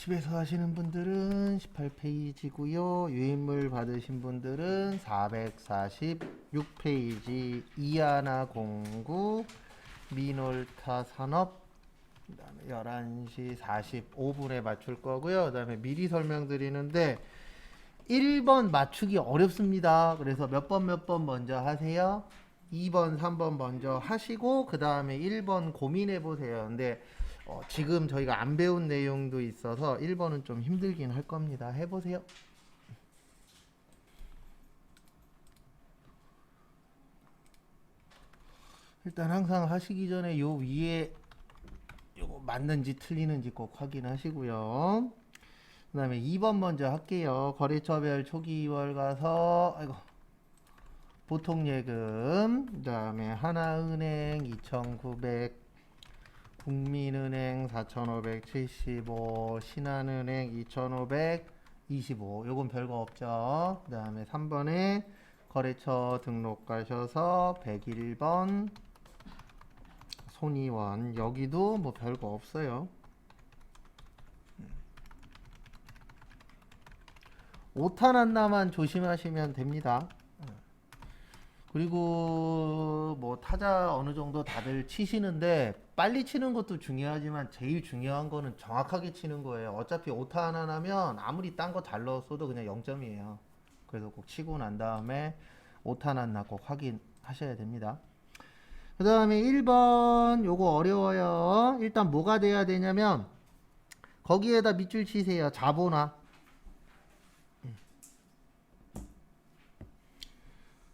집에서 하시는 분들은 18페이지고요. 유인물 받으신 분들은 446페이지 이하나공구 미놀타 산업 그다음에 11시 45분에 맞출 거고요. 그다음에 미리 설명드리는데 1번 맞추기 어렵습니다. 그래서 몇 번 먼저 하세요. 2번, 3번 먼저 하시고 그 다음에 1번 고민해 보세요. 근데 지금 저희가 안 배운 내용도 있어서 1번은 좀 힘들긴 할 겁니다. 해보세요. 일단 항상 하시기 전에 요 위에 요거 맞는지 틀리는지 꼭 확인하시고요. 그 다음에 2번 먼저 할게요. 거래처별 초기 2월 가서 아이고 보통예금 그 다음에 하나은행 2900 국민은행 4575 신한은행 2525 요건 별거 없죠. 그 다음에 3번에 거래처 등록 가셔서 101번 손이원 여기도 뭐 별거 없어요. 오타 난다만 조심하시면 됩니다. 그리고 뭐 타자 어느 정도 다들 치시는데 빨리 치는 것도 중요하지만 제일 중요한 거는 정확하게 치는 거예요. 어차피 오타 하나 나면 아무리 딴 거 잘 넣었어도 그냥 0점이에요. 그래서 꼭 치고 난 다음에 오타 났나 꼭 확인하셔야 됩니다. 그 다음에 1번 요거 어려워요. 일단 뭐가 돼야 되냐면 거기에다 밑줄 치세요. 자본화.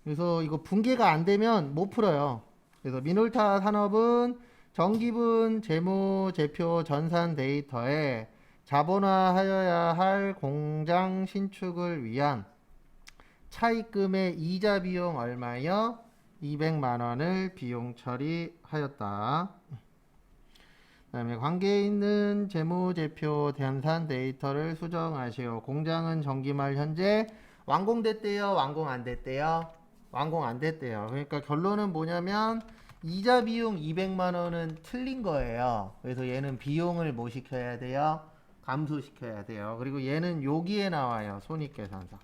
그래서 이거 분계가 안 되면 못 풀어요. 그래서 미놀타 산업은 정기분, 재무, 제표, 전산 데이터에 자본화하여야 할 공장 신축을 위한 차입금의 이자 비용 얼마여? 200만 원을 비용 처리하였다. 그다음에 관계에 있는 재무, 제표, 전산 데이터를 수정하시오. 공장은 정기말 현재 완공됐대요, 완공 안 됐대요? 완공 안 됐대요. 그러니까 결론은 뭐냐면 이자 비용 200만 원은 틀린 거예요. 그래서 얘는 비용을 뭐 시켜야 돼요? 감소시켜야 돼요. 그리고 얘는 여기에 나와요. 손익계산서.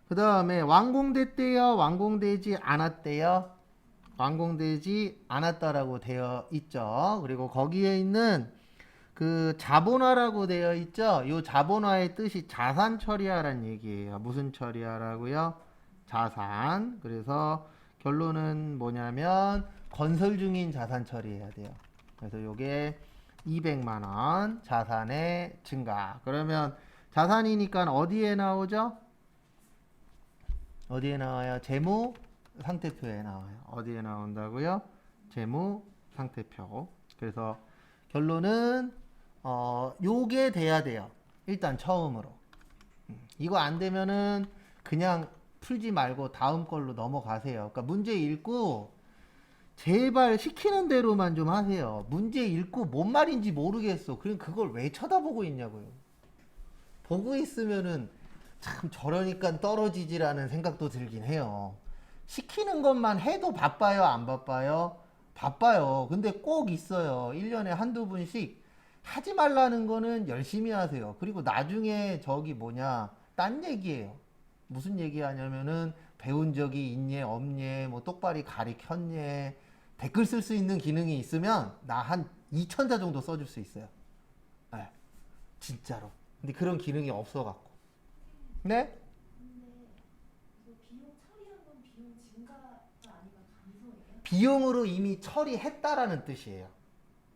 그 다음에 완공됐대요? 완공되지 않았대요? 완공되지 않았다라고 되어 있죠. 그리고 거기에 있는 그 자본화라고 되어 있죠. 이 자본화의 뜻이 자산 처리하라는 얘기예요. 무슨 처리하라고요? 자산. 그래서 결론은 뭐냐면 건설 중인 자산 처리해야 돼요. 그래서 요게 200만 원 자산의 증가. 그러면 자산이니까 어디에 나오죠? 어디에 나와요? 재무 상태표에 나와요. 어디에 나온다고요? 재무 상태표. 그래서 결론은 요게 돼야 돼요. 일단 처음으로. 이거 안 되면은 그냥 풀지 말고 다음 걸로 넘어가세요. 그러니까 문제 읽고 제발 시키는 대로만 좀 하세요. 문제 읽고 뭔 말인지 모르겠어. 그럼 그걸 왜 쳐다보고 있냐고요. 보고 있으면은 참 저러니까 떨어지지라는 생각도 들긴 해요. 시키는 것만 해도 바빠요, 안 바빠요? 바빠요. 근데 꼭 있어요. 1년에 한두 분씩 하지 말라는 거는 열심히 하세요. 그리고 나중에 저기 뭐냐, 딴 얘기예요. 무슨 얘기 하냐면은 배운 적이 있니, 없니, 뭐 똑바리 가리켰니, 댓글 쓸 수 있는 기능이 있으면 나 한 2,000자 정도 써줄 수 있어요. 네, 진짜로. 근데 그런 기능이 없어갖고. 네? 비용으로 이미 처리했다라는 뜻이에요.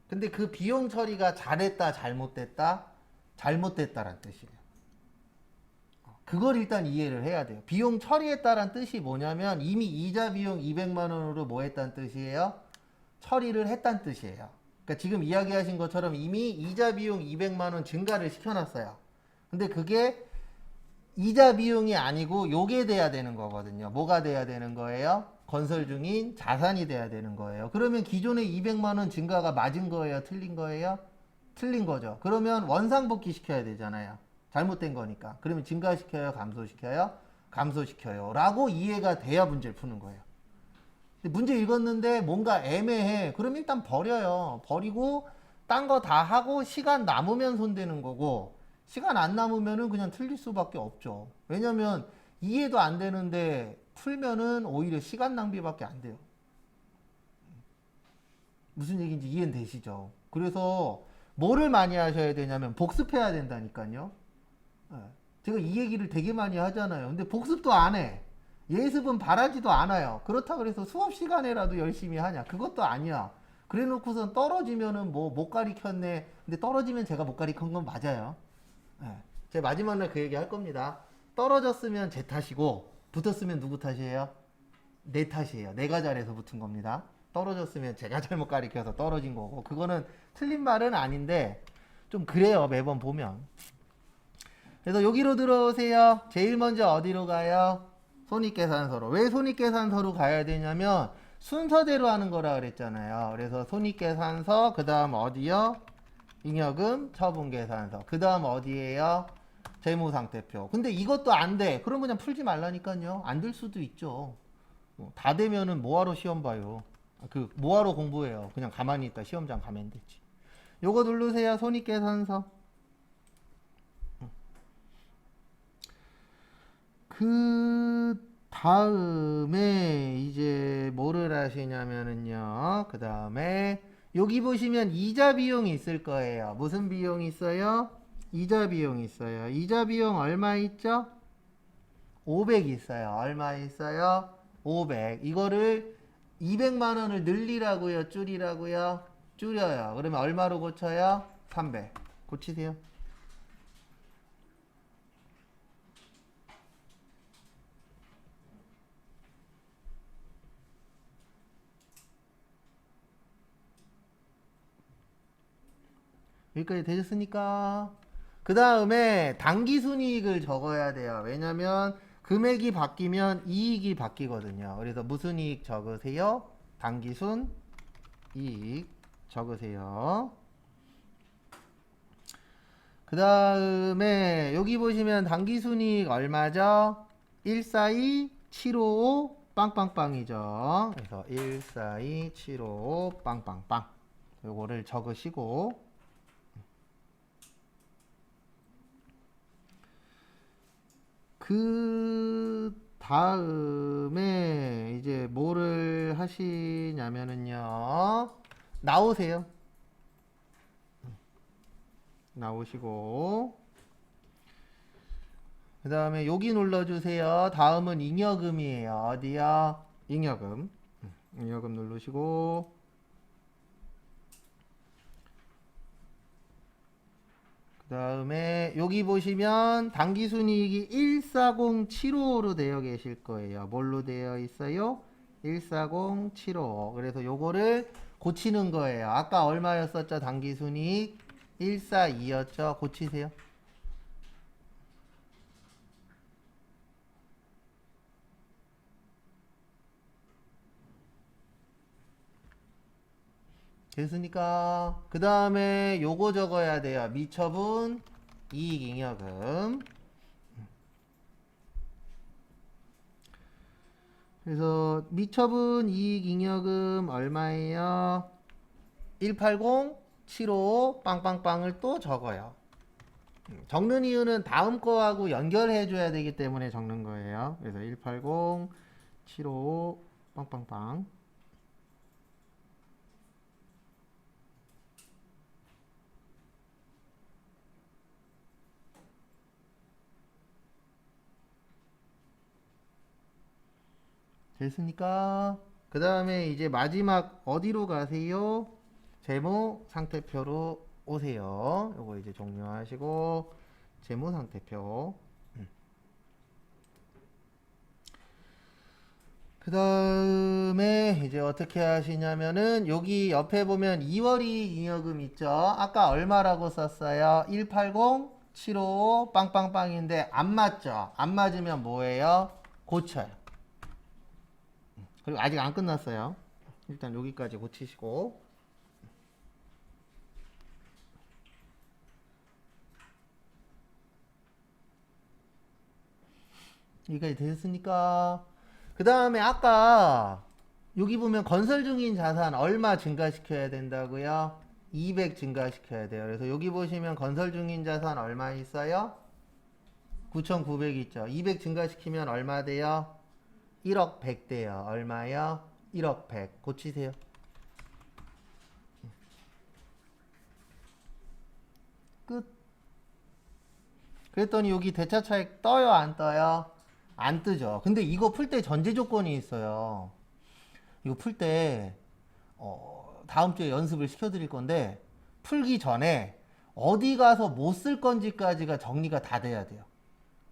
근데 그 비용 처리가 잘했다, 잘못됐다? 잘못됐다라는 뜻이에요. 그걸 일단 이해를 해야 돼요. 비용 처리했다라는 뜻이 뭐냐면 이미 이자 비용 200만 원으로 뭐 했다는 뜻이에요? 처리를 했다는 뜻이에요. 그러니까 지금 이야기하신 것처럼 이미 이자 비용 200만 원 증가를 시켜놨어요. 근데 그게 이자 비용이 아니고 요게 돼야 되는 거거든요. 뭐가 돼야 되는 거예요? 건설 중인 자산이 돼야 되는 거예요. 그러면 기존의 200만 원 증가가 맞은 거예요? 틀린 거예요? 틀린 거죠. 그러면 원상복귀 시켜야 되잖아요. 잘못된 거니까. 그러면 증가시켜요? 감소시켜요? 감소시켜요. 라고 이해가 돼야 문제를 푸는 거예요. 근데 문제 읽었는데 뭔가 애매해. 그럼 일단 버려요. 버리고 딴 거 다 하고 시간 남으면 손대는 거고 시간 안 남으면은 그냥 틀릴 수밖에 없죠. 왜냐면 이해도 안 되는데 풀면은 오히려 시간 낭비밖에 안 돼요. 무슨 얘기인지 이해는 되시죠? 그래서 뭐를 많이 하셔야 되냐면 복습해야 된다니까요. 예. 제가 이 얘기를 되게 많이 하잖아요. 근데 복습도 안 해. 예습은 바라지도 않아요. 그렇다 그래서 수업 시간에라도 열심히 하냐? 그것도 아니야. 그래 놓고선 떨어지면은 뭐 못 가리켰네. 근데 떨어지면 제가 못 가리킨 건 맞아요. 예. 제가 마지막 날 그 얘기 할 겁니다. 떨어졌으면 제 탓이고 붙었으면 누구 탓이에요? 내 탓이에요. 내가 잘해서 붙은 겁니다. 떨어졌으면 제가 잘못 가리켜서 떨어진 거고 그거는 틀린 말은 아닌데 좀 그래요. 매번 보면. 그래서 여기로 들어오세요. 제일 먼저 어디로 가요? 손익계산서로. 왜 손익계산서로 가야 되냐면 순서대로 하는 거라 그랬잖아요. 그래서 손익계산서 그 다음 어디요? 잉여금 처분계산서 그 다음 어디에요? 재무상태표. 근데 이것도 안 돼. 그럼 그냥 풀지 말라니까요. 안 될 수도 있죠. 다 되면은 뭐하러 시험 봐요. 뭐하러 공부해요. 그냥 가만히 있다 시험장 가면 되지. 요거 누르세요. 손익계산서. 그 다음에 이제 뭐를 하시냐면은요. 그 다음에 여기 보시면 이자 비용이 있을 거예요. 무슨 비용이 있어요? 이자 비용이 있어요. 이자 비용 얼마 있죠? 500 있어요. 얼마 있어요? 500. 이거를 200만 원을 늘리라고요? 줄이라고요? 줄여요. 그러면 얼마로 고쳐요? 300. 고치세요. 여기까지 되셨습니까? 그 다음에 당기순이익을 적어야 돼요. 왜냐면 금액이 바뀌면 이익이 바뀌거든요. 그래서 무슨 이익 적으세요? 당기순 이익 적으세요. 그 다음에 여기 보시면 당기순이익 얼마죠? 142755 빵빵빵이죠. 그래서 142755 빵빵빵 요거를 적으시고 그 다음에 이제 뭐를 하시냐면은요. 나오세요. 나오시고 그 다음에 여기 눌러주세요. 다음은 잉여금이에요. 어디요? 잉여금. 잉여금 누르시고 그 다음에 여기 보시면 당기순이익이 1407호로 되어 계실 거예요. 뭘로 되어 있어요? 1407호. 그래서 요거를 고치는 거예요. 아까 얼마였었죠? 당기순이익 142였죠? 고치세요. 됐으니까 그 다음에 요거 적어야 돼요. 미처분 이익잉여금. 그래서 미처분 이익잉여금 얼마예요? 180 755 빵빵빵을 또 적어요. 적는 이유는 다음 거하고 연결해 줘야 되기 때문에 적는 거예요. 그래서 180 755 빵빵빵. 됐습니까? 그 다음에 이제 마지막 어디로 가세요? 재무 상태표로 오세요. 요거 이제 종료하시고 재무 상태표. 그 다음에 이제 어떻게 하시냐면은 여기 옆에 보면 2월 이익잉여금 있죠? 아까 얼마라고 썼어요? 180 755 빵빵빵인데 안 맞죠? 안 맞으면 뭐예요? 고쳐요. 그리고 아직 안 끝났어요. 일단 여기까지 고치시고 여기까지 되셨습니까? 그 다음에 아까 여기 보면 건설 중인 자산 얼마 증가시켜야 된다고요? 200 증가시켜야 돼요. 그래서 여기 보시면 건설 중인 자산 얼마 있어요? 9,900 있죠. 200 증가시키면 얼마 돼요? 1억 100 돼요. 얼마요? 1억 100. 고치세요. 끝. 그랬더니 여기 대차 차익 떠요, 안 떠요? 안 뜨죠. 근데 이거 풀 때 전제 조건이 있어요. 이거 풀 때 다음 주에 연습을 시켜드릴 건데 풀기 전에 어디 가서 못 쓸 건지까지가 정리가 다 돼야 돼요.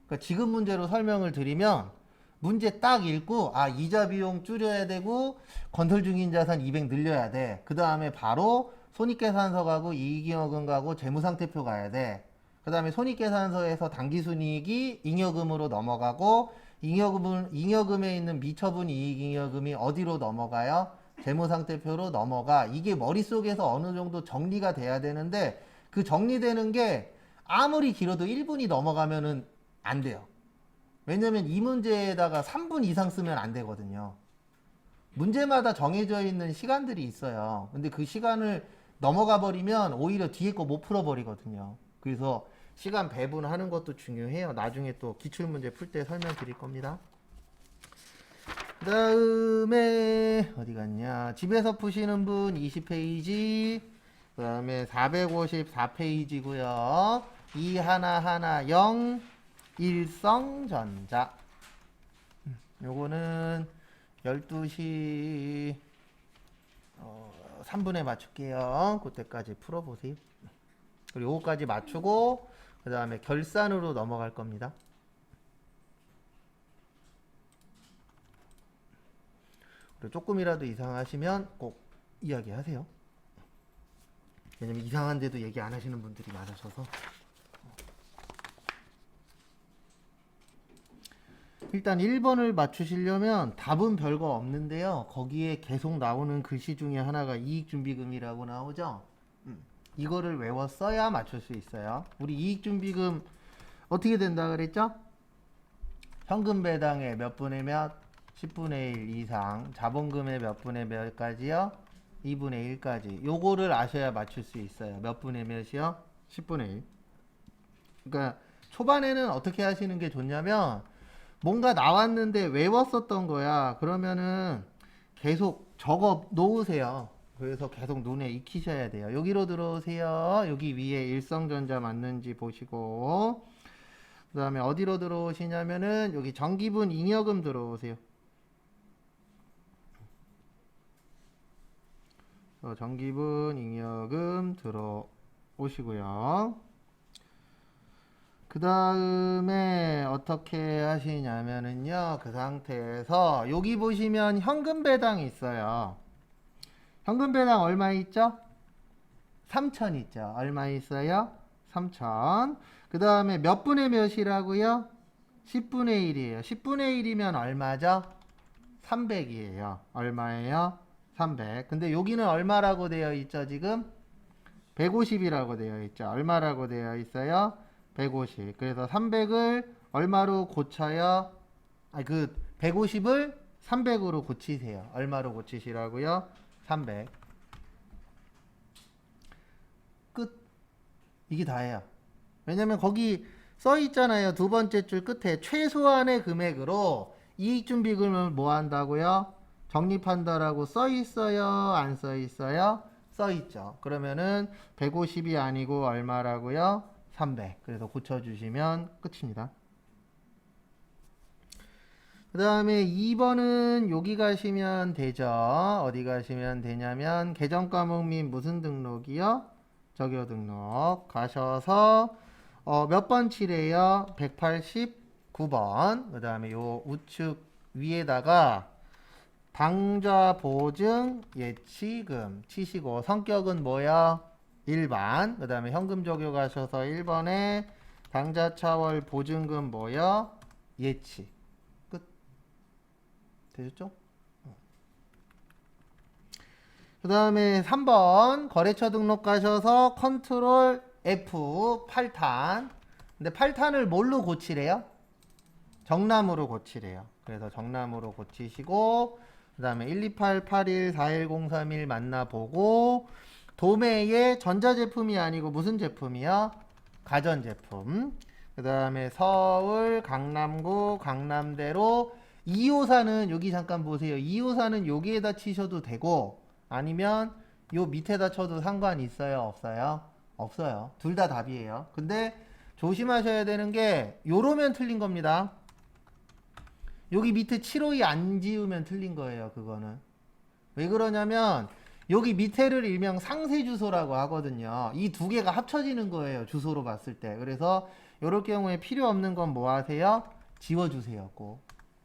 그러니까 지금 문제로 설명을 드리면 문제 딱 읽고 아 이자 비용 줄여야 되고 건설 중인 자산 200 늘려야 돼. 그 다음에 바로 손익계산서 가고 이익잉여금 가고 재무상태표 가야 돼. 그 다음에 손익계산서에서 당기순이익이 잉여금으로 넘어가고 잉여금에 있는 미처분 이익잉여금이 어디로 넘어가요? 재무상태표로 넘어가. 이게 머릿속에서 어느 정도 정리가 돼야 되는데 그 정리되는 게 아무리 길어도 1분이 넘어가면은 안 돼요. 왜냐면 이 문제에다가 3분 이상 쓰면 안 되거든요. 문제마다 정해져 있는 시간들이 있어요. 근데 그 시간을 넘어가 버리면 오히려 뒤에 거 못 풀어버리거든요. 그래서 시간 배분하는 것도 중요해요. 나중에 또 기출문제 풀 때 설명드릴 겁니다. 그 다음에 어디 갔냐, 집에서 푸시는 분 20페이지, 그 다음에 454페이지고요 21110 일성전자. 요거는 12시 3분에 맞출게요. 그때까지 풀어보세요. 그리고 요거까지 맞추고 그 다음에 결산으로 넘어갈 겁니다. 그리고 조금이라도 이상하시면 꼭 이야기하세요. 왜냐면 이상한데도 얘기 안 하시는 분들이 많으셔서. 일단 1번을 맞추시려면 답은 별거 없는데요. 거기에 계속 나오는 글씨 중에 하나가 이익준비금이라고 나오죠. 이거를 외웠어야 맞출 수 있어요. 우리 이익준비금 어떻게 된다 그랬죠? 현금 배당의 몇 분의 몇? 10분의 1 이상. 자본금의 몇 분의 몇까지요? 2분의 1까지. 요거를 아셔야 맞출 수 있어요. 몇 분의 몇이요? 10분의 1. 그러니까 초반에는 어떻게 하시는 게 좋냐면 뭔가 나왔는데 외웠었던 거야. 그러면은 계속 적어 놓으세요. 그래서 계속 눈에 익히셔야 돼요. 여기로 들어오세요. 여기 위에 일성전자 맞는지 보시고, 그 다음에 어디로 들어오시냐면은 여기 정기분 잉여금 들어오세요. 정기분 잉여금 들어오시고요. 그 다음에 어떻게 하시냐면은요, 그 상태에서 여기 보시면 현금 배당이 있어요. 현금 배당 얼마 있죠? 3천 있죠. 얼마 있어요? 3천. 그 다음에 몇 분의 몇이라고요? 10분의 1이에요. 10분의 1이면 얼마죠? 300이에요. 얼마예요? 300. 근데 여기는 얼마라고 되어 있죠, 지금? 150이라고 되어 있죠. 얼마라고 되어 있어요? 150. 그래서 300을 얼마로 고쳐요? 150을 300으로 고치세요. 얼마로 고치시라고요? 300. 끝. 이게 다예요. 왜냐면 거기 써 있잖아요. 두 번째 줄 끝에 최소한의 금액으로 이익준비금을 뭐 한다고요? 적립한다라고 써 있어요? 안 써 있어요? 써 있죠. 그러면은 150이 아니고 얼마라고요? 300. 그래서 고쳐주시면 끝입니다. 그 다음에 2번은 여기 가시면 되죠. 어디 가시면 되냐면 계정과목 및 무슨 등록이요? 적요 등록 가셔서 몇 번 칠해요? 189번. 그 다음에 요 우측 위에다가 당좌 보증 예치금 치시고, 성격은 뭐야? 일반. 그 다음에 현금 적요 가셔서 1번에 당좌 차월 보증금 뭐야? 예치. 끝. 되셨죠? 그 다음에 3번 거래처 등록 가셔서 컨트롤 F 8탄. 근데 8탄을 뭘로 고치래요? 정남으로 고치래요. 그래서 정남으로 고치시고, 그 그 다음에 128, 81, 41031 만나보고 도매의 전자제품이 아니고 무슨 제품이요? 가전제품. 그 다음에 서울, 강남구, 강남대로 2호사는 여기 잠깐 보세요. 2호사는 여기에다 치셔도 되고 아니면 요 밑에다 쳐도 상관이 있어요? 없어요? 없어요. 둘 다 답이에요. 근데 조심하셔야 되는 게 요러면 틀린 겁니다. 여기 밑에 752 안 지우면 틀린 거예요. 그거는. 왜 그러냐면 여기 밑에를 일명 상세 주소라고 하거든요. 이 두 개가 합쳐지는 거예요. 주소로 봤을 때. 그래서 요럴 경우에 필요 없는 건 뭐 하세요? 지워주세요. 꼭.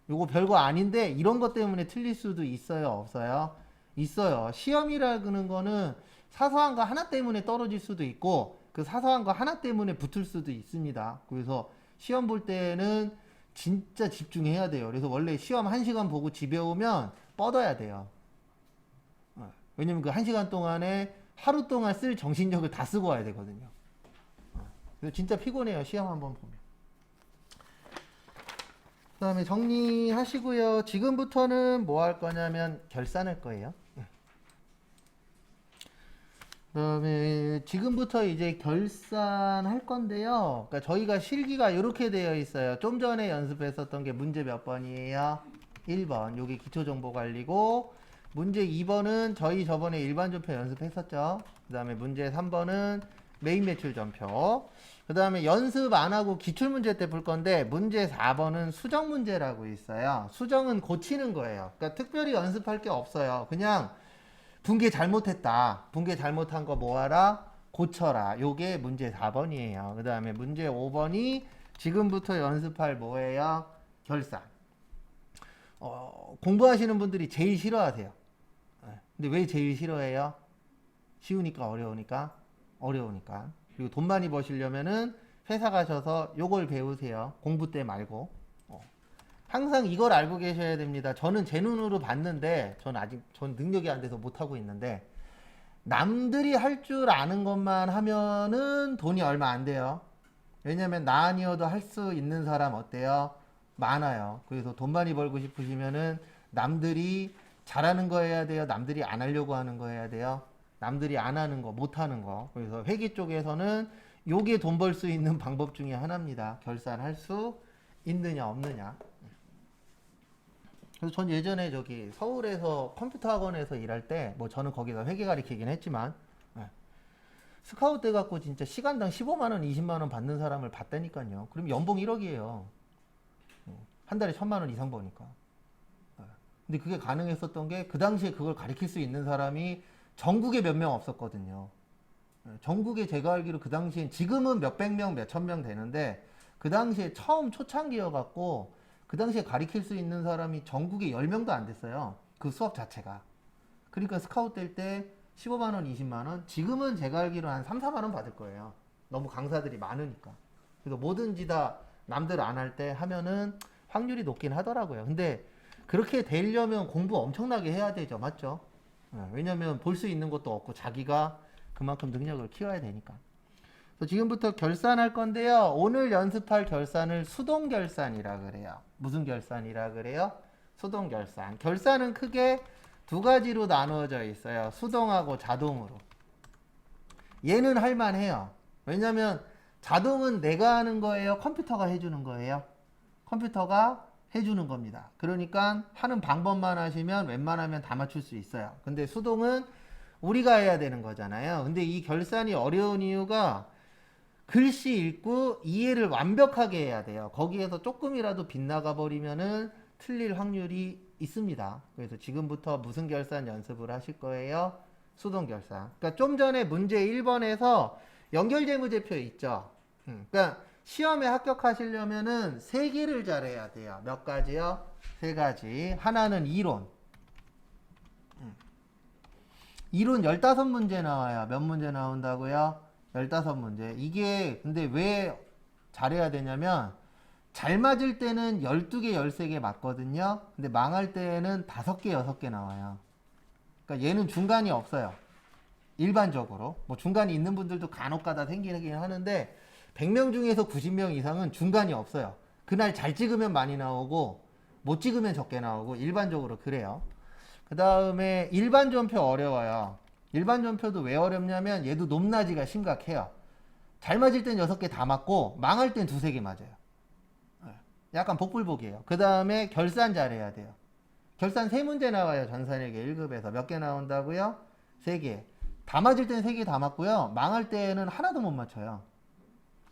요거 별거 아닌데 이런 것 때문에 틀릴 수도 있어요? 없어요? 있어요. 시험이라는 거는 사소한 거 하나 때문에 떨어질 수도 있고 그 사소한 거 하나 때문에 붙을 수도 있습니다. 그래서 시험 볼 때는 진짜 집중해야 돼요. 그래서 원래 시험 1시간 보고 집에 오면 뻗어야 돼요. 왜냐면 그 1시간 동안에 하루 동안 쓸 정신력을 다 쓰고 와야 되거든요. 그래서 진짜 피곤해요. 시험 한번 보면. 그 다음에 정리하시고요. 지금부터는 뭐 할 거냐면 결산할 거예요. 그 다음에 지금부터 이제 결산할 건데요. 그러니까 저희가 실기가 이렇게 되어 있어요. 좀 전에 연습했었던 게 문제 몇 번이에요? 1번. 요게 기초정보관리고 문제 2번은 저희 저번에 일반전표 연습했었죠. 그 다음에 문제 3번은 메인 매출 전표. 그 다음에 연습 안 하고 기출문제 때 풀 건데 문제 4번은 수정 문제라고 있어요. 수정은 고치는 거예요. 그러니까 특별히 연습할 게 없어요. 그냥 분계 잘못했다. 분계 잘못한 거 뭐하라? 고쳐라. 요게 문제 4번이에요. 그 다음에 문제 5번이 지금부터 연습할 뭐예요? 결산. 공부하시는 분들이 제일 싫어하세요. 근데 왜 제일 싫어해요? 쉬우니까 어려우니까? 어려우니까. 그리고 돈 많이 버시려면은 회사 가셔서 요걸 배우세요. 공부 때 말고. 항상 이걸 알고 계셔야 됩니다. 저는 제 눈으로 봤는데, 전 능력이 안 돼서 못하고 있는데, 남들이 할 줄 아는 것만 하면은 돈이 얼마 안 돼요. 왜냐면 나 아니어도 할 수 있는 사람 어때요? 많아요. 그래서 돈 많이 벌고 싶으시면은 남들이 잘하는 거 해야 돼요? 남들이 안 하려고 하는 거 해야 돼요? 남들이 안 하는 거, 못 하는 거. 그래서 회계 쪽에서는 요게 돈 벌 수 있는 방법 중에 하나입니다. 결산할 수 있느냐, 없느냐. 그래서 전 예전에 저기 서울에서 컴퓨터 학원에서 일할 때, 뭐 저는 거기서 회계 가르치긴 했지만, 스카우트 돼 갖고 진짜 시간당 15만원, 20만원 받는 사람을 봤다니까요. 그럼 연봉 1억이에요. 한 달에 1000만원 이상 버니까. 근데 그게 가능했었던 게 그 당시에 그걸 가르칠 수 있는 사람이 전국에 몇 명 없었거든요. 전국에 제가 알기로 그 당시엔 지금은 몇백 명, 몇천 명 되는데 그 당시에 처음 초창기여갖고 그 당시에 가르칠 수 있는 사람이 전국에 10명도 안 됐어요. 그 수업 자체가. 그러니까 스카우트 될 때 15만원, 20만원, 지금은 제가 알기로 한 3, 4만원 받을 거예요. 너무 강사들이 많으니까. 그래서 뭐든지 다 남들 안 할 때 하면은 확률이 높긴 하더라고요. 근데 그렇게 되려면 공부 엄청나게 해야 되죠. 맞죠? 왜냐면 볼 수 있는 것도 없고 자기가 그만큼 능력을 키워야 되니까. 그래서 지금부터 결산할 건데요. 오늘 연습할 결산을 수동 결산이라 그래요. 무슨 결산이라 그래요? 수동 결산. 결산은 크게 두 가지로 나누어져 있어요. 수동하고 자동으로. 얘는 할만해요. 왜냐면 자동은 내가 하는 거예요? 컴퓨터가 해주는 거예요? 컴퓨터가 해주는 겁니다. 그러니까 하는 방법만 하시면 웬만하면 다 맞출 수 있어요. 근데 수동은 우리가 해야 되는 거잖아요. 근데 이 결산이 어려운 이유가 글씨 읽고 이해를 완벽하게 해야 돼요. 거기에서 조금이라도 빗나가 버리면은 틀릴 확률이 있습니다. 그래서 지금부터 무슨 결산 연습을 하실 거예요? 수동 결산. 그러니까 좀 전에 문제 1번에서 연결재무제표 있죠. 그러니까 시험에 합격하시려면은 3개를 잘해야 돼요. 몇 가지요? 3가지. 하나는 이론. 이론 15문제 나와요. 몇 문제 나온다고요? 15문제. 이게 근데 왜 잘해야 되냐면 잘 맞을 때는 12개, 13개 맞거든요. 근데 망할 때는 5개, 6개 나와요. 그러니까 얘는 중간이 없어요. 일반적으로. 뭐 중간이 있는 분들도 간혹 가다 생기긴 하는데 100명 중에서 90명 이상은 중간이 없어요. 그날 잘 찍으면 많이 나오고 못 찍으면 적게 나오고 일반적으로 그래요. 그 다음에 일반 전표 어려워요. 일반 전표도 왜 어렵냐면 얘도 높낮이가 심각해요. 잘 맞을 땐 6개 다 맞고 망할 땐 2-3개 맞아요. 약간 복불복이에요. 그 다음에 결산 잘해야 돼요. 결산 3문제 나와요. 전산일기 1급에서. 몇 개 나온다고요? 3개. 다 맞을 땐 3개 다 맞고요. 망할 때는 하나도 못 맞춰요.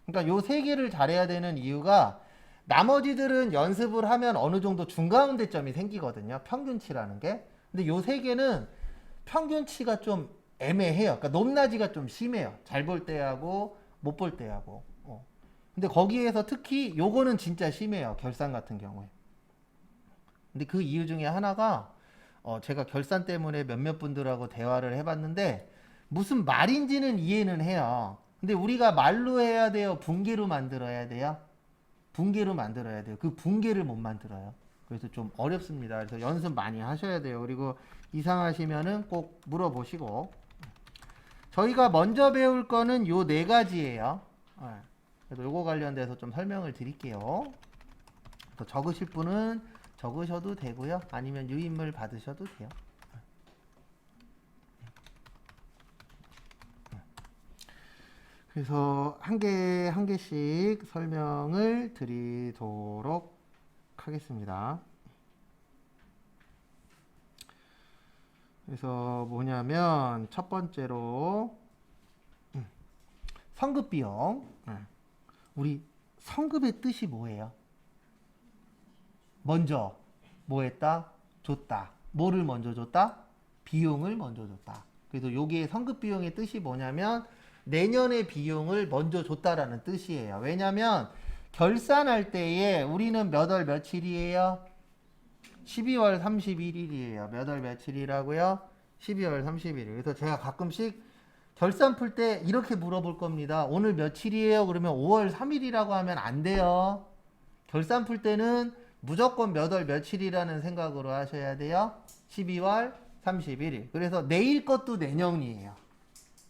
그러니까 요 3개를 잘해야 되는 이유가 나머지들은 연습을 하면 어느 정도 중간운대점이 생기거든요. 평균치라는 게. 근데 요 3개는 평균치가 좀 애매해요. 그러니까 높낮이가 좀 심해요. 잘 볼 때하고 못 볼 때하고. 근데 거기에서 특히 요거는 진짜 심해요. 결산 같은 경우에. 근데 그 이유 중에 하나가 제가 결산 때문에 몇몇 분들하고 대화를 해봤는데 무슨 말인지는 이해는 해요. 근데 우리가 말로 해야 돼요? 분계로 만들어야 돼요? 분계로 만들어야 돼요. 그 분계를 못 만들어요. 그래서 좀 어렵습니다. 그래서 연습 많이 하셔야 돼요. 그리고 이상하시면은 꼭 물어보시고. 저희가 먼저 배울 거는 요 4가지예요. 그래서 요거 관련돼서 좀 설명을 드릴게요. 더 적으실 분은 적으셔도 되고요. 아니면 유인물 받으셔도 돼요. 그래서 한 개씩 설명을 드리도록 하겠습니다. 그래서 뭐냐면 첫 번째로 성급 비용. 우리 성급의 뜻이 뭐예요? 먼저 뭐 했다? 줬다. 뭐를 먼저 줬다? 비용을 먼저 줬다. 그래서 여기에 성급 비용의 뜻이 뭐냐면 내년의 비용을 먼저 줬다라는 뜻이에요. 왜냐면 결산할 때에 우리는 몇 월 며칠이에요? 12월 31일이에요. 몇 월 며칠이라고요? 12월 31일. 그래서 제가 가끔씩 결산 풀 때 이렇게 물어볼 겁니다. 오늘 며칠이에요? 그러면 5월 3일이라고 하면 안 돼요. 결산 풀 때는 무조건 몇 월 며칠이라는 생각으로 하셔야 돼요. 12월 31일. 그래서 내일 것도 내년이에요.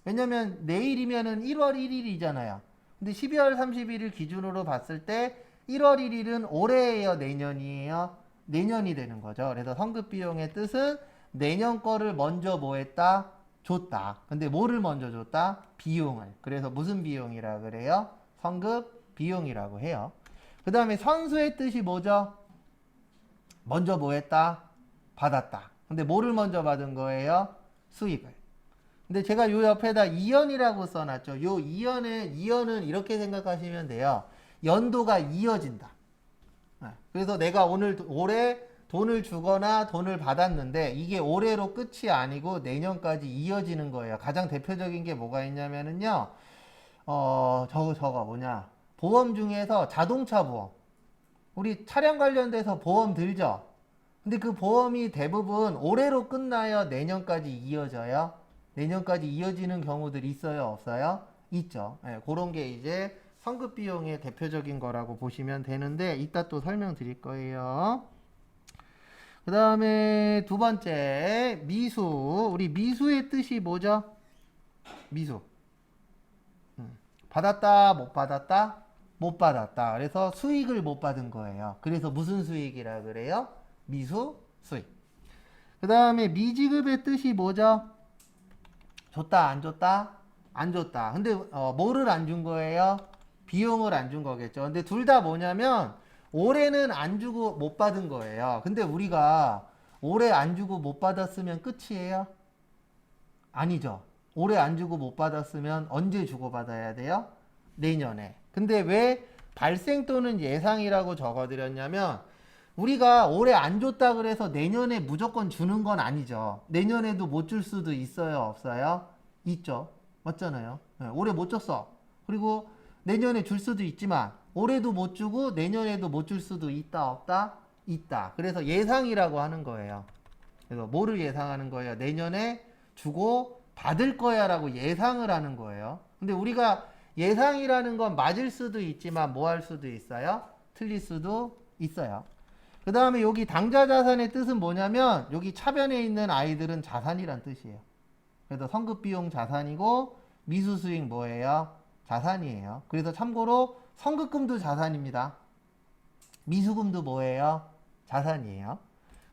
왜냐면 내일이면은 1월 1일이잖아요. 근데 12월 31일 기준으로 봤을 때 1월 1일은 올해예요, 내년이에요? 내년이 되는 거죠. 그래서 성급 비용의 뜻은 내년 거를 먼저 뭐 했다? 줬다. 근데 뭐를 먼저 줬다? 비용을. 그래서 무슨 비용이라 그래요? 성급 비용이라고 해요. 그 다음에 선수의 뜻이 뭐죠? 먼저 뭐 했다? 받았다. 근데 뭐를 먼저 받은 거예요? 수익을. 근데 제가 요 옆에다 이연이라고 써놨죠. 요 이연은 이렇게 생각하시면 돼요. 연도가 이어진다. 그래서 내가 올해 돈을 주거나 돈을 받았는데 이게 올해로 끝이 아니고 내년까지 이어지는 거예요. 가장 대표적인 게 뭐가 있냐면은요. 저거 뭐냐. 보험 중에서 자동차 보험. 우리 차량 관련돼서 보험 들죠? 근데 그 보험이 대부분 올해로 끝나요? 내년까지 이어져요? 내년까지 이어지는 경우들이 있어요? 없어요? 있죠. 그런 게 이제 성급 비용의 대표적인 거라고 보시면 되는데 이따 또 설명드릴 거예요. 그 다음에 두 번째 미수. 우리 미수의 뜻이 뭐죠? 미수. 받았다 못 받았다? 못 받았다. 그래서 수익을 못 받은 거예요. 그래서 무슨 수익이라 그래요? 미수 수익. 그 다음에 미지급의 뜻이 뭐죠? 줬다 안 줬다? 안 줬다. 근데 뭐를 안 준 거예요? 비용을 안 준 거겠죠. 근데 둘 다 뭐냐면 올해는 안 주고 못 받은 거예요. 근데 우리가 올해 안 주고 못 받았으면 끝이에요? 아니죠. 올해 안 주고 못 받았으면 언제 주고 받아야 돼요? 내년에. 근데 왜 발생 또는 예상이라고 적어드렸냐면 우리가 올해 안 줬다 그래서 내년에 무조건 주는 건 아니죠. 내년에도 못 줄 수도 있어요, 없어요? 있죠. 맞잖아요. 올해 못 줬어. 그리고 내년에 줄 수도 있지만 올해도 못 주고 내년에도 못 줄 수도 있다, 없다? 있다. 그래서 예상이라고 하는 거예요. 그래서 뭐를 예상하는 거예요? 내년에 주고 받을 거야 라고 예상을 하는 거예요. 근데 우리가 예상이라는 건 맞을 수도 있지만 뭐 할 수도 있어요? 틀릴 수도 있어요. 그 다음에 여기 당좌 자산의 뜻은 뭐냐면 여기 차변에 있는 아이들은 자산이란 뜻이에요. 그래서 성급 비용 자산이고 미수 수익 뭐예요? 자산이에요. 그래서 참고로 성급금도 자산입니다. 미수금도 뭐예요? 자산이에요.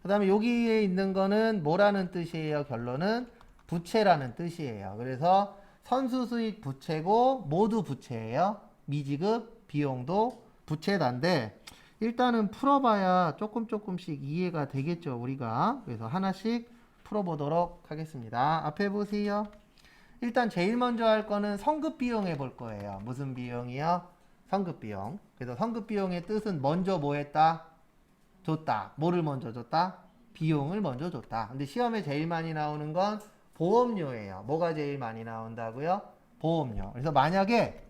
그 다음에 여기에 있는 거는 뭐라는 뜻이에요? 결론은 부채라는 뜻이에요. 그래서 선수 수익 부채고 모두 부채예요. 미지급 비용도 부채단데 일단은 풀어봐야 조금씩 이해가 되겠죠, 우리가. 그래서 하나씩 풀어보도록 하겠습니다. 앞에 보세요. 일단 제일 먼저 할 거는 성급 비용 해볼 거예요. 무슨 비용이요? 성급 비용. 그래서 성급 비용의 뜻은 먼저 뭐 했다? 줬다. 뭐를 먼저 줬다? 비용을 먼저 줬다. 근데 시험에 제일 많이 나오는 건 보험료예요. 뭐가 제일 많이 나온다고요? 보험료. 그래서 만약에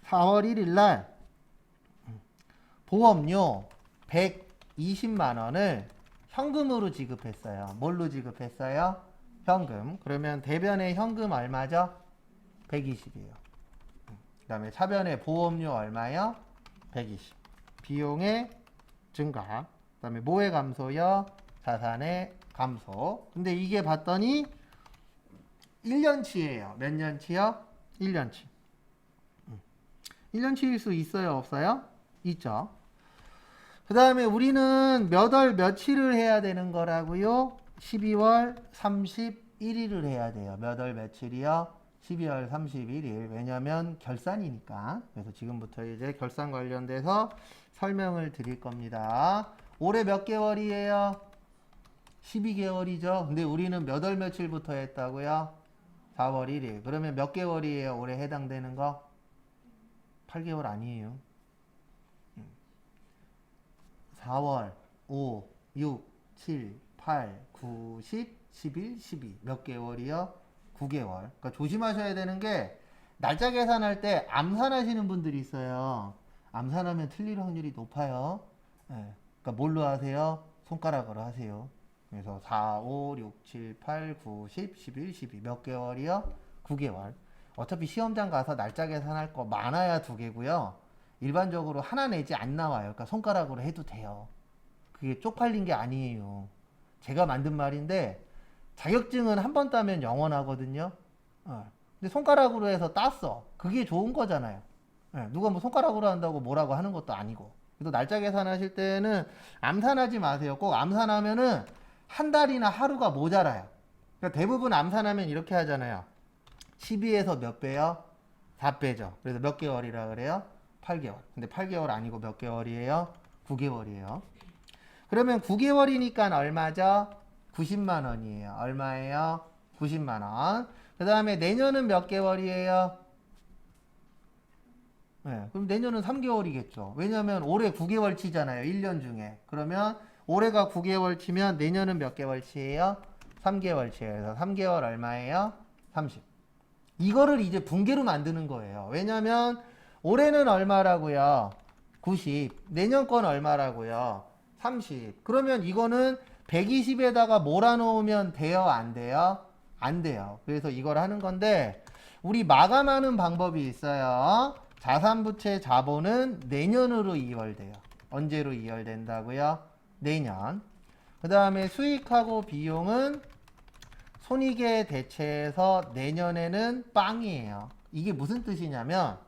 4월 1일 날 보험료 120만 원을 현금으로 지급했어요. 뭘로 지급했어요? 현금. 그러면 대변의 현금 얼마죠? 120이에요. 그 다음에 차변의 보험료 얼마요? 120. 비용의 증가. 그 다음에 뭐의 감소요? 자산의 감소. 근데 이게 봤더니 1년치예요. 몇 년치요? 1년치. 1년치일 수 있어요? 없어요? 있죠. 그 다음에 우리는 몇 월 며칠을 해야 되는 거라고요? 12월 31일을 해야 돼요. 몇 월 며칠이요? 12월 31일. 왜냐면 결산이니까. 그래서 지금부터 이제 결산 관련돼서 설명을 드릴 겁니다. 올해 몇 개월이에요? 12개월이죠. 근데 우리는 몇 월 며칠부터 했다고요? 4월 1일. 그러면 몇 개월이에요? 올해 해당되는 거? 8개월 아니에요. 4월, 5, 6, 7, 8, 9, 10, 11, 12. 몇 개월이요? 9개월. 그러니까 조심하셔야 되는 게 날짜 계산할 때 암산하시는 분들이 있어요. 암산하면 틀릴 확률이 높아요. 네. 그러니까 뭘로 하세요? 손가락으로 하세요. 그래서 4, 5, 6, 7, 8, 9, 10, 11, 12. 몇 개월이요? 9개월. 어차피 시험장 가서 날짜 계산할 거 많아야 2개고요. 일반적으로 하나 내지 안 나와요. 그러니까 손가락으로 해도 돼요. 그게 쪽팔린 게 아니에요. 제가 만든 말인데 자격증은 한 번 따면 영원하거든요. 근데 손가락으로 해서 땄어. 그게 좋은 거잖아요. 누가 뭐 손가락으로 한다고 뭐라고 하는 것도 아니고. 그래서 날짜 계산하실 때는 암산하지 마세요. 꼭 암산하면은 한 달이나 하루가 모자라요. 그러니까 대부분 암산하면 이렇게 하잖아요. 12에서 몇 배요? 4배죠. 그래서 몇 개월이라 그래요? 8개월. 근데 8개월 아니고 몇 개월이에요? 9개월이에요. 그러면 9개월이니까 얼마죠? 90만 원이에요. 얼마예요? 90만 원. 그 다음에 내년은 몇 개월이에요? 네, 그럼 내년은 3개월이겠죠. 왜냐면 올해 9개월 치잖아요. 1년 중에. 그러면 올해가 9개월 치면 내년은 몇 개월 치예요? 3개월 치예요. 그래서 3개월 얼마예요? 30. 이거를 이제 분계로 만드는 거예요. 왜냐면 올해는 얼마라고요? 90. 내년 건 얼마라고요? 30. 그러면 이거는 120에다가 몰아놓으면 돼요? 안 돼요? 안 돼요. 그래서 이걸 하는 건데 우리 마감하는 방법이 있어요. 자산부채 자본은 내년으로 이월돼요. 언제로 이월된다고요? 내년. 그 다음에 수익하고 비용은 손익에 대체해서 내년에는 빵이에요. 이게 무슨 뜻이냐면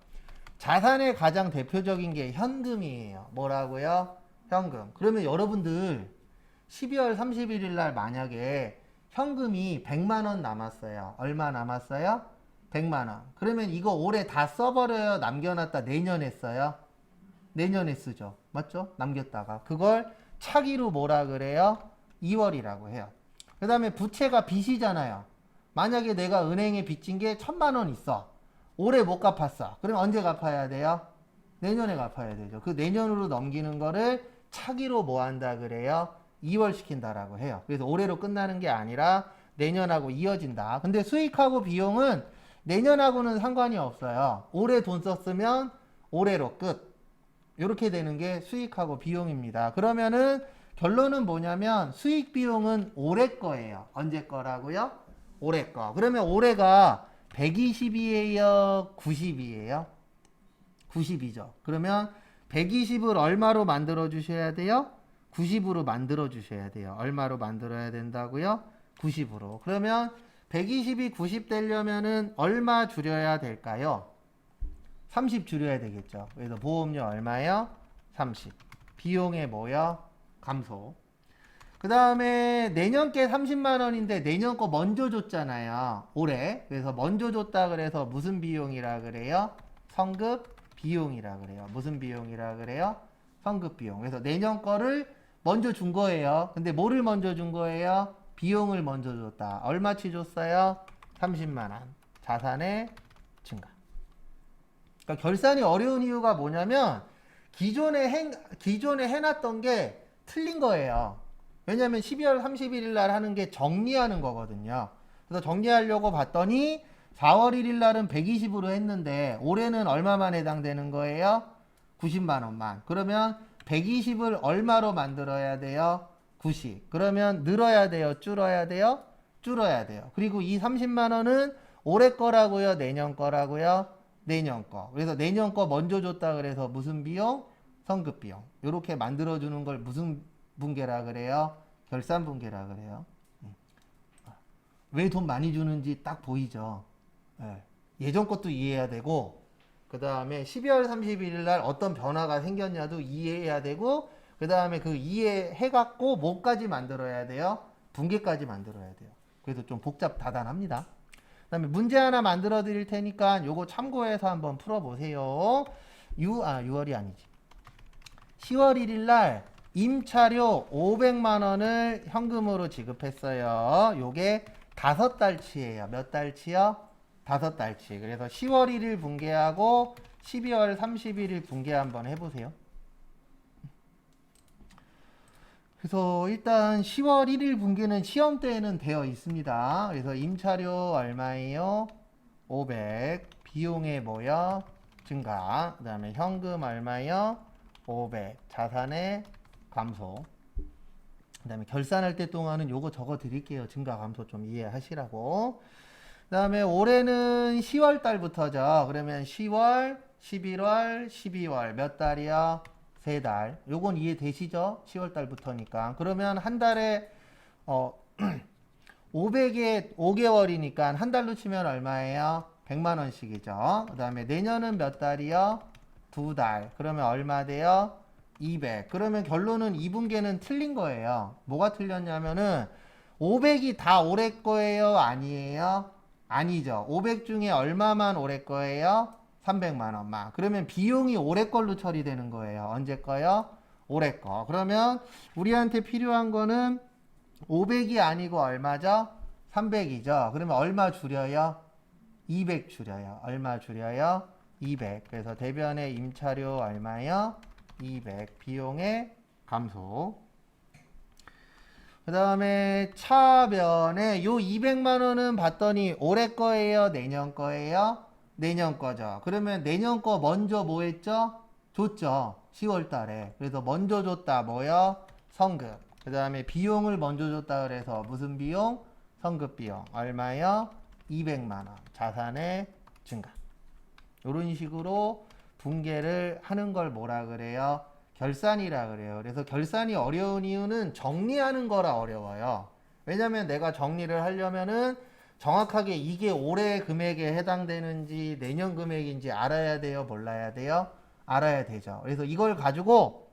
자산의 가장 대표적인 게 현금이에요. 뭐라고요? 현금. 그러면 여러분들 12월 31일 날 만약에 현금이 100만 원 남았어요. 얼마 남았어요? 100만 원. 그러면 이거 올해 다 써버려요? 남겨놨다 내년에 써요? 내년에 쓰죠. 맞죠? 남겼다가. 그걸 차기로 뭐라 그래요? 2월이라고 해요. 그 다음에 부채가 빚이잖아요. 만약에 내가 은행에 빚진 게 1000만 원 있어. 올해 못 갚았어. 그럼 언제 갚아야 돼요? 내년에 갚아야 되죠. 그 내년으로 넘기는 거를 차기로 뭐 한다 그래요? 2월 시킨다라고 해요. 그래서 올해로 끝나는 게 아니라 내년하고 이어진다. 근데 수익하고 비용은 내년하고는 상관이 없어요. 올해 돈 썼으면 올해로 끝. 이렇게 되는 게 수익하고 비용입니다. 그러면은 결론은 뭐냐면 수익 비용은 올해 거예요. 언제 거라고요? 올해 거. 그러면 올해가 120이에요? 90이에요? 90이죠. 그러면 120을 얼마로 만들어 주셔야 돼요? 90으로 만들어 주셔야 돼요. 얼마로 만들어야 된다고요? 90으로. 그러면 120이 90 되려면은 얼마 줄여야 될까요? 30 줄여야 되겠죠. 그래서 보험료 얼마요? 30. 비용의 뭐요? 감소. 그 다음에 내년 게 30만 원인데 내년 거 먼저 줬잖아요. 올해. 그래서 먼저 줬다 그래서 무슨 비용이라 그래요? 성급 비용이라 그래요. 무슨 비용이라 그래요? 성급 비용. 그래서 내년 거를 먼저 준 거예요. 근데 뭐를 먼저 준 거예요? 비용을 먼저 줬다. 얼마치 줬어요? 30만 원. 자산의 증가. 그러니까 결산이 어려운 이유가 뭐냐면 기존에 해놨던 게 틀린 거예요. 왜냐면 12월 31일 날 하는 게 정리하는 거거든요. 그래서 정리하려고 봤더니 4월 1일 날은 120으로 했는데 올해는 얼마만 해당되는 거예요? 90만 원만. 그러면 120을 얼마로 만들어야 돼요? 90. 그러면 늘어야 돼요? 줄어야 돼요? 줄어야 돼요. 그리고 이 30만 원은 올해 거라고요? 내년 거라고요? 내년 거. 그래서 내년 거 먼저 줬다 그래서 무슨 비용? 성급 비용. 이렇게 만들어주는 걸 무슨 분계라 그래요? 결산 분계라 그래요. 왜 돈 많이 주는지 딱 보이죠. 예전 것도 이해해야 되고 그 다음에 12월 31일 날 어떤 변화가 생겼냐도 이해해야 되고 그 다음에 그 이해해갖고 뭐까지 만들어야 돼요? 분계까지 만들어야 돼요. 그래서 좀 복잡다단합니다. 그 다음에 문제 하나 만들어 드릴 테니까 요거 참고해서 한번 풀어보세요. 6월이 아니지. 10월 1일 날 임차료 500만 원을 현금으로 지급했어요. 요게 5달치예요. 몇 달치요? 5달치. 그래서 10월 1일 분계하고 12월 31일 분계 한번 해보세요. 그래서 일단 10월 1일 분계는 시험 때에는 되어 있습니다. 그래서 임차료 얼마예요? 500. 비용에 뭐요? 증가. 그 다음에 현금 얼마요? 500. 자산의 감소. 그 다음에 결산할 때 동안은 요거 적어 드릴게요. 증가 감소 좀 이해하시라고. 그 다음에 올해는 10월 달부터죠. 그러면 10월, 11월, 12월 몇 달이요? 3달. 요건 이해되시죠? 10월 달부터니까. 그러면 한 달에 500에 5개월이니까 한 달로 치면 얼마예요? 100만 원씩이죠. 그 다음에 내년은 몇 달이요? 2달. 그러면 얼마 돼요? 200. 그러면 결론은 2분계는 틀린 거예요. 뭐가 틀렸냐면은 500이 다 올해 거예요? 아니에요? 아니죠. 500 중에 얼마만 올해 거예요? 300만 원만. 그러면 비용이 올해 걸로 처리되는 거예요. 언제 거요? 올해 거. 그러면 우리한테 필요한 거는 500이 아니고 얼마죠? 300이죠. 그러면 얼마 줄여요? 200 줄여요. 얼마 줄여요? 200. 그래서 대변의 임차료 얼마요? 200. 비용의 감소. 그 다음에 차변에 요 200만 원은 봤더니 올해 거예요? 내년 거예요? 내년 거죠. 그러면 내년 거 먼저 뭐 했죠? 줬죠. 10월 달에. 그래서 먼저 줬다 뭐요? 성급. 그 다음에 비용을 먼저 줬다 그래서 무슨 비용? 성급 비용. 얼마요? 200만 원. 자산의 증가. 이런 식으로 분계를 하는 걸 뭐라 그래요? 결산이라 그래요. 그래서 결산이 어려운 이유는 정리하는 거라 어려워요. 왜냐면 내가 정리를 하려면은 정확하게 이게 올해 금액에 해당되는지 내년 금액인지 알아야 돼요? 몰라야 돼요? 알아야 되죠. 그래서 이걸 가지고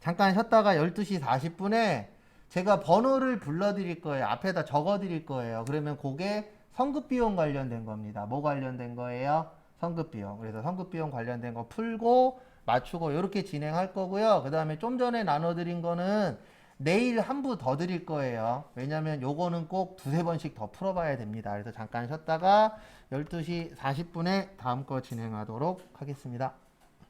잠깐 쉬었다가 12시 40분에 제가 번호를 불러드릴 거예요. 앞에다 적어드릴 거예요. 그러면 그게 성급비용 관련된 겁니다. 뭐 관련된 거예요? 성급비용. 그래서 성급비용 관련된 거 풀고 맞추고 이렇게 진행할 거고요. 그 다음에 좀 전에 나눠드린 거는 내일 한 부 더 드릴 거예요. 왜냐면 요거는 꼭 두세 번씩 더 풀어봐야 됩니다. 그래서 잠깐 쉬었다가 12시 40분에 다음 거 진행하도록 하겠습니다.